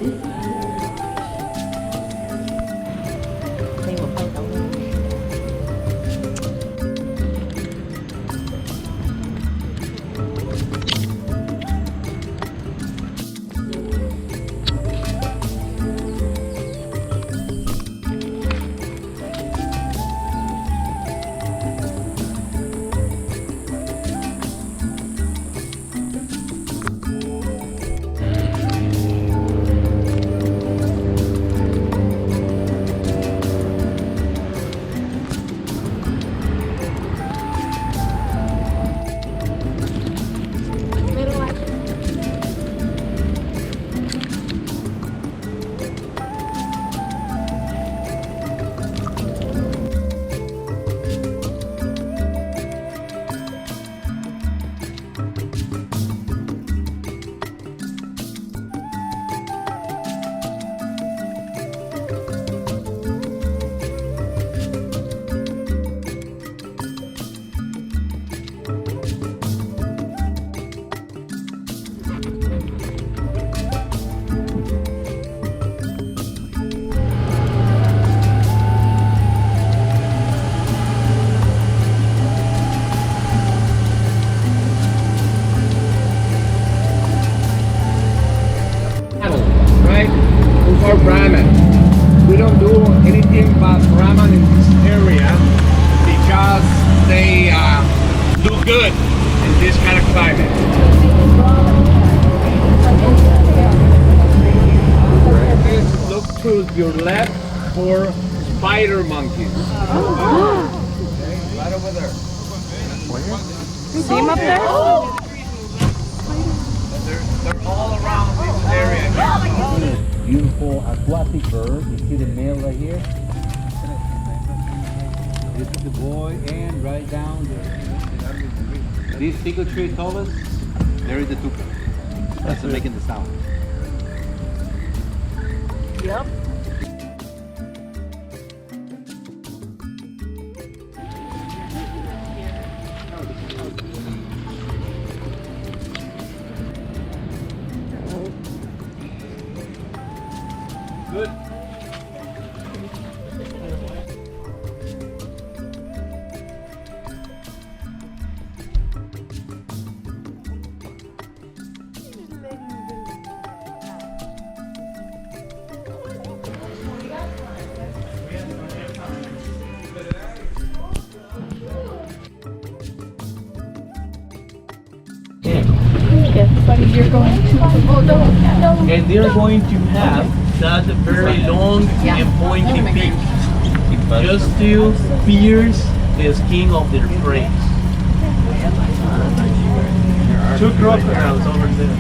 Đây một con tàu. Right? Those are Brahman. We don't do anything but Brahman in this area because they do good in this kind of climate. Please look to your left for spider monkeys. Okay, right over there. See him up there? They're all around this area. Beautiful aquatic bird. You see the male right here? This is the boy, and right down there. This single tree tallest, there is the tuca. That's making the sound. Yep. Good. You're going to. Oh, no. And they're going to have that very long and pointy beak just to pierce the skin of their prey. Two crocodiles over there.